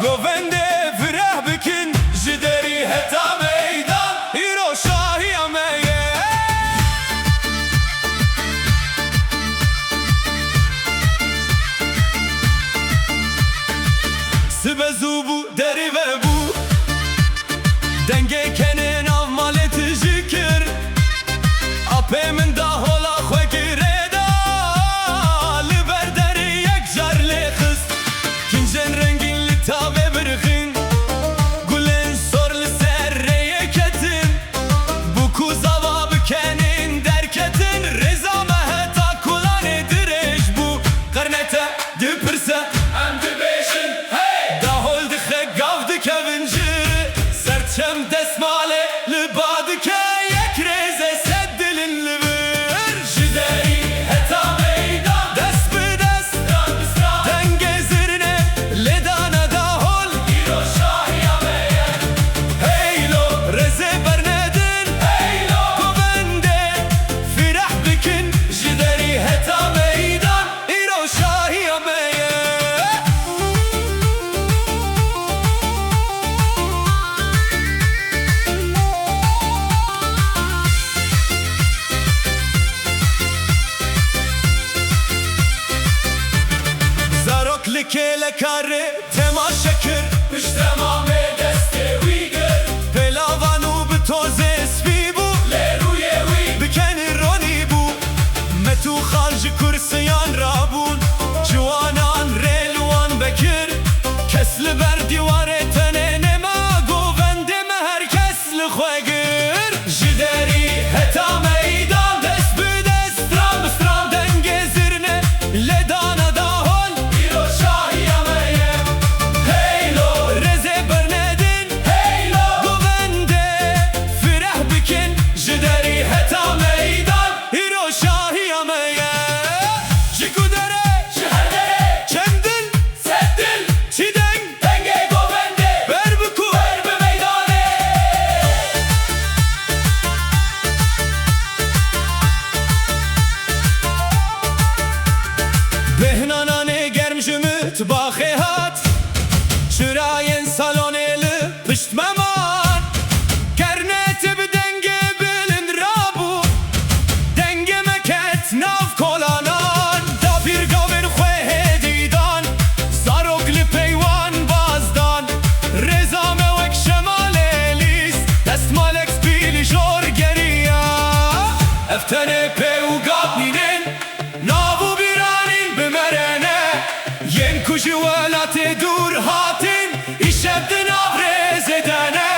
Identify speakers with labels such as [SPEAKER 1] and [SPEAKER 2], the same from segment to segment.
[SPEAKER 1] گوونده فرح بکن جدری هتا میدان ایرو شاهی امیه سبزو بو دری و بو دنگه کنن av malet jikir Ape min da hola xwe gireda Li ber derê yek jar lê xist Kincên rengîn li tavê birixin Gulên sor li ser rêyê ketin Bu ku zava bikenin derketin Rêza me heta kulanê dirêj bû Qirnete dipirse em dibêjin hey Dahol dixe gav dikevin jî Serçem desmale li ba dike Yek rêze sed dilin li vir Ji derî heta meydan Dest bi dest Stran bi stran Dengê zirne lê dane dahol Îro şahiya me ye Heylo rêzê bernedin Heylo Govendê fireh bikin Ji derî heta meydan Îro şahiya me ye Zarok li kêle karê temaşe kir Piştema me destê wî gir Pêlavan û bi tozê spî bû Lê rûyê wî bikenî ronî bû Metû xan ji kursiyan rabûn Ciwanan rê li wan vekir Kes li ber dîwarê tenê nema Govendê me herkes li xwe gir Ji derî heta meydan Dest bi dest stran bi stran Dengê zirne lê dane dahol Îro şahiya me ye Heylo rêzê bernedin Heylo Govendê fireh bikin Ji derî heta meydan Îro şahiya me ye Ji ku dere Ji her dere Çend dil Sed dil Çî deng Dengê govendê Ber bi ku Ber bi meydanê Behnananê germ ji mitbaxê hat Çirayên salonê li pişt me man Kernetê bi dengê bilind rabû Dengê me ket nav kolanan Da pîr gavên xwe hêdîdan Zarok li peywan bazdan Rêza me wek şemalê lîs Destmalek spî li jor geriya Ev tenê pê û gav nînin Nav û bîranîn bimerene Yên ku ji welatê dûr hatin Îşev di nav rêzê dene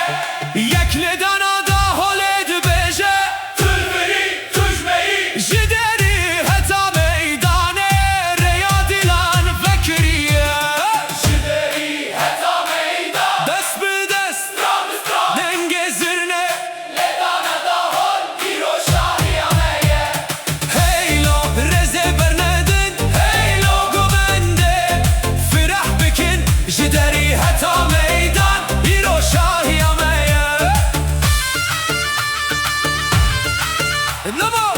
[SPEAKER 1] Yek lê dana daholê dibêje Tulbirî tujmeyî Ji derî heta meydanê Rêya dilan vekiriye Ji derî heta meydan Dest bi dest Stran bi stran Dengê zirne lê dane dahol Îro şahiya me ye Heylo rêzê bernedin Heylo Govendê fireh bikin Ji derî heta meydan Îro şahiya me ye Lama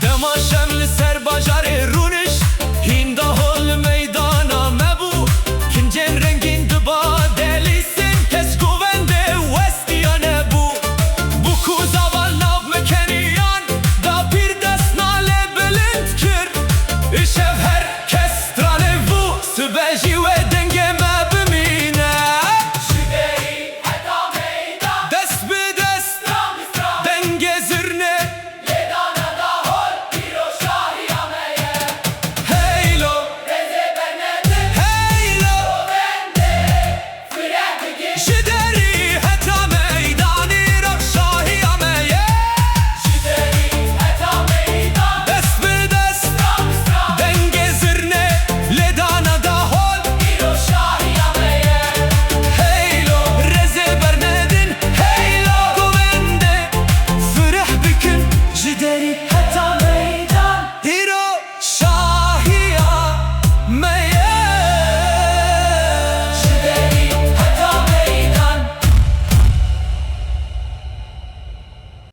[SPEAKER 1] Demaşem li ser bajarê rûniş Hîn dahol li meydana me bû Kincên rengîn diba delîsin Kes govendê westiya nebû Bu ku zaval nav mikeniyan Da pîr dest nalê bilind kir Îşev herkes stranêvû Sibe jî we dengê me bimîne Ji derî heta meydan Dest bi dest Stran bi stran Dengê zirne lê dane dahol Îro şahiya me ye Heylo rêzê bernedin Heylo Govendê fireh bikin Ji derî heta meydan Îro şahiya me ye Ji derî heta meydan Dest bi dest Stran bi stran Dengê zirne lê dane dahol Îro şahiya me ye Heylo rêzê bernedin Heylo Govendê fireh bikin Ji derî